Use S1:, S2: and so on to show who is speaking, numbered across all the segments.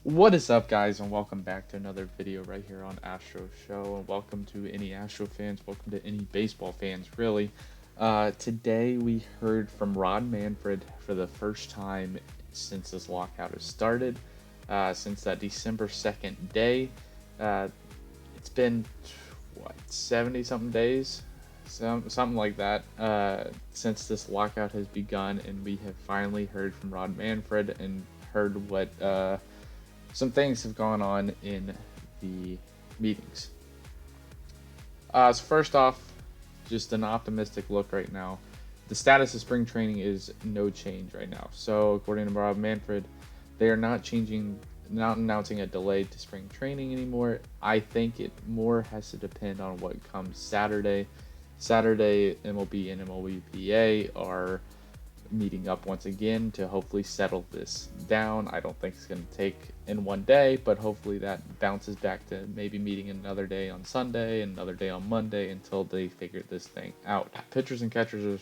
S1: What is up, guys, and welcome back to another video right here on AstrosShow, and welcome to any Astro fans, welcome to any baseball fans, really. Today we heard from Rod Manfred for the first time since this lockout has started, since that December 2nd day. It's been, what, 70-something days? Something like that, since this lockout has begun, and we have finally heard from Rod Manfred and heard what, some things have gone on in the meetings. So first off, just an optimistic look right now. The status of spring training is no change right now. So according to Rob Manfred, they are not announcing a delay to spring training anymore. I think it more has to depend on what comes Saturday. Saturday, MLB and MLBPA are meeting up once again to hopefully settle this down. I don't think it's going to take in one day, but hopefully that bounces back to maybe meeting another day on Sunday, another day on Monday until they figure this thing out. Pitchers and catchers are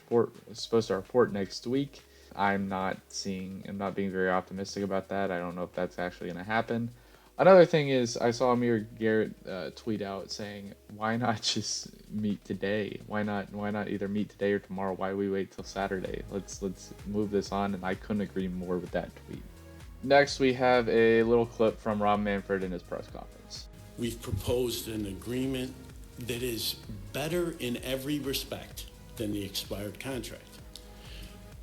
S1: supposed to report next week. I'm not being very optimistic about that. I don't know if that's actually going to happen. Another thing is, I saw Amir Garrett tweet out saying, "Why not just meet today? Why not either meet today or tomorrow? Why we wait till Saturday? Let's move this on." And I couldn't agree more with that tweet. Next, we have a little clip from Rob Manfred in his press conference.
S2: We've proposed an agreement that is better in every respect than the expired contract.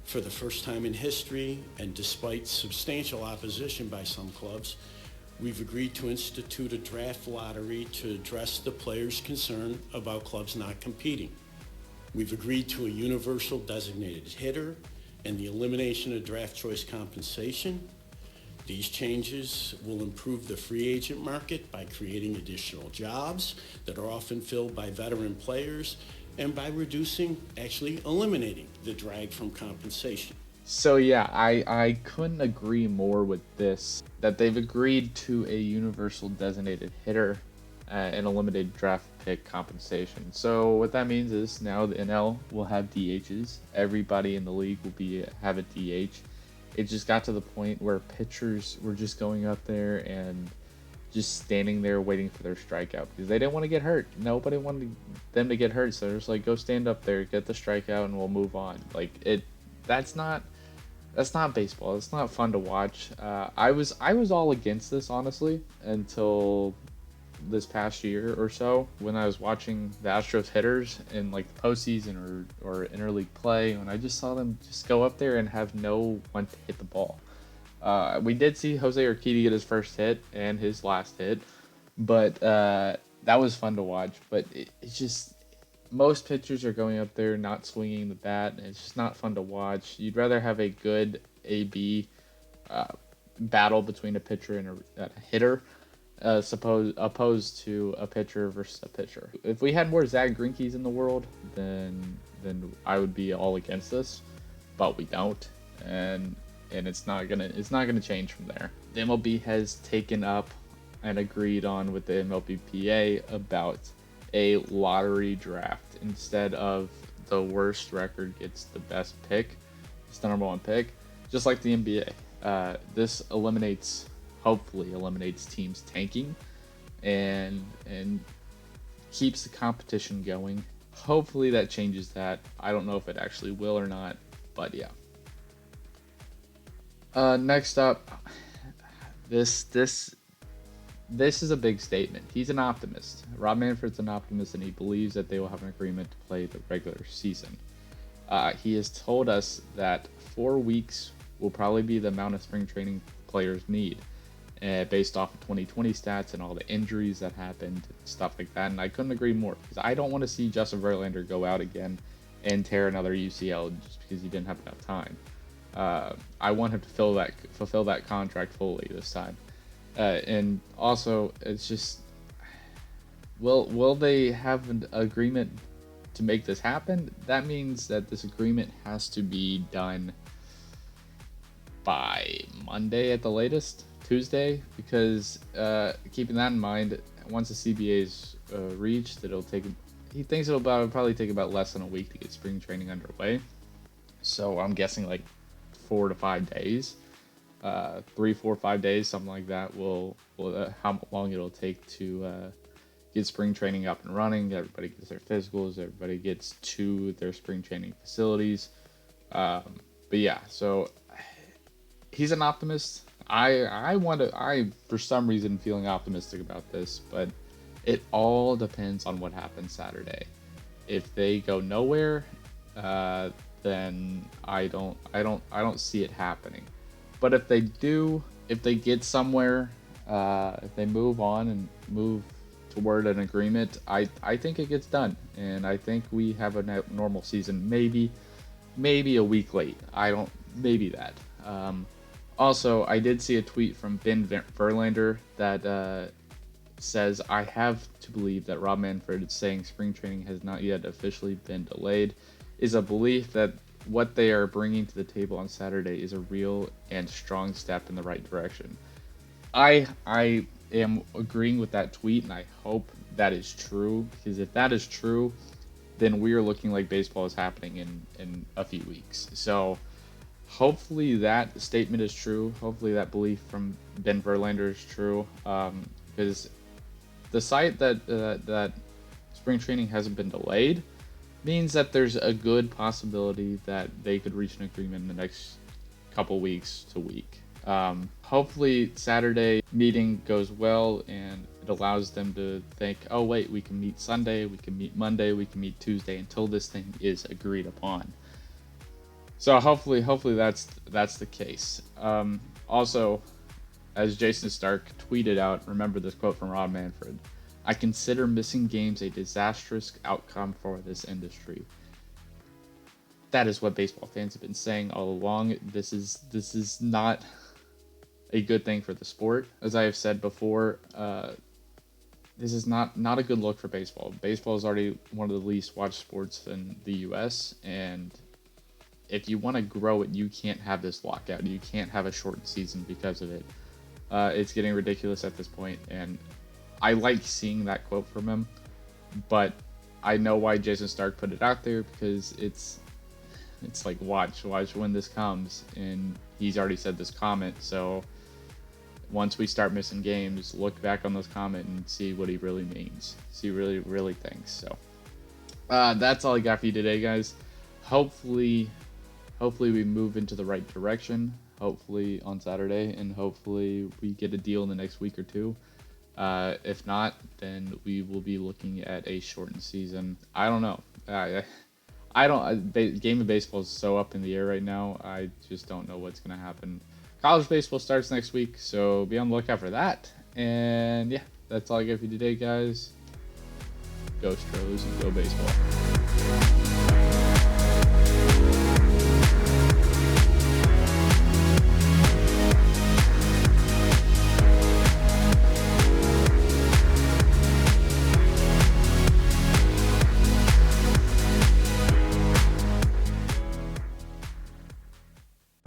S2: For the first time in history, and despite substantial opposition by some clubs, we've agreed to institute a draft lottery to address the players' concern about clubs not competing. We've agreed to a universal designated hitter and the elimination of draft choice compensation. These changes will improve the free agent market by creating additional jobs that are often filled by veteran players and by eliminating the drag from compensation.
S1: So yeah, I couldn't agree more with this, that they've agreed to a universal designated hitter and a limited draft pick compensation. So what that means is now the NL will have DHs. Everybody in the league will have a DH. It just got to the point where pitchers were just going up there and just standing there waiting for their strikeout because they didn't want to get hurt. Nobody wanted them to get hurt, so they're just like, go stand up there, get the strikeout, and we'll move on. That's not baseball. It's not fun to watch. I was all against this, honestly, until this past year or so when I was watching the Astros hitters in like the postseason or interleague play, when I just saw them just go up there and have no one to hit the ball. We did see Jose Urquidy get his first hit and his last hit, but that was fun to watch. But it's just, most pitchers are going up there not swinging the bat, and it's just not fun to watch. You'd rather have a good AB battle between a pitcher and a hitter, opposed to a pitcher versus a pitcher. If we had more Zach Greinke's in the world, then I would be all against this, but we don't, and it's not gonna change from there. The MLB has taken up and agreed on with the MLBPA about a lottery draft. Instead of the worst record gets the best pick, it's the number one pick, just like the NBA. This hopefully eliminates teams tanking and keeps the competition going. Hopefully that changes that. I don't know if it actually will or not, but yeah. Next up, this is a big statement. He's an optimist. Rob Manfred's an optimist, and he believes that they will have an agreement to play the regular season. He has told us that 4 weeks will probably be the amount of spring training players need, based off of 2020 stats and all the injuries that happened, stuff like that. And I couldn't agree more, because I don't want to see Justin Verlander go out again and tear another UCL just because he didn't have enough time. I want him to fulfill that contract fully this time. And also, it's just, will they have an agreement to make this happen? That means that this agreement has to be done by Monday at the latest, Tuesday, because keeping that in mind, once the CBA is reached, he thinks it'll probably take about less than a week to get spring training underway. So I'm guessing like 4 to 5 days. 3, 4, 5 days, something like that. Will how long it'll take to get spring training up and running. Everybody gets their physicals. Everybody gets to their spring training facilities. But yeah, so he's an optimist. I for some reason feeling optimistic about this, but it all depends on what happens Saturday. If they go nowhere, then I don't see it happening. But if they do, if they get somewhere, if they move on and move toward an agreement, I think it gets done, and I think we have a normal season. Maybe a week late. I don't maybe that. Also, I did see a tweet from Ben Verlander that says, I have to believe that Rob Manfred saying spring training has not yet officially been delayed is a belief that what they are bringing to the table on Saturday is a real and strong step in the right direction. I am agreeing with that tweet, and I hope that is true, because if that is true, then we are looking like baseball is happening in a few weeks. So hopefully that statement is true. Hopefully that belief from Ben Verlander is true, because the site that spring training hasn't been delayed means that there's a good possibility that they could reach an agreement in the next couple weeks to week. Hopefully Saturday meeting goes well and it allows them to think, oh wait, we can meet Sunday, we can meet Monday, we can meet Tuesday until this thing is agreed upon. So hopefully that's the case. Also, as Jason Stark tweeted out, remember this quote from Rob Manfred: I consider missing games a disastrous outcome for this industry. That is what baseball fans have been saying all along. This is not a good thing for the sport. As I have said before, this is not a good look for baseball. Baseball is already one of the least watched sports in the U.S., and if you want to grow it, you can't have this lockout. You can't have a shortened season because of it. It's getting ridiculous at this point, and I like seeing that quote from him, but I know why Jason Stark put it out there, because it's like, watch when this comes, and he's already said this comment. So once we start missing games, look back on those comments and see what he really means, see really thinks. So that's all I got for you today, guys. Hopefully we move into the right direction, hopefully on Saturday, and hopefully we get a deal in the next week or two. If not, then we will be looking at a shortened season. I don't know. Game of baseball is so up in the air right now. I just don't know what's going to happen. College baseball starts next week, so be on the lookout for that. And yeah, that's all I got for you today, guys. Go Astros and go baseball.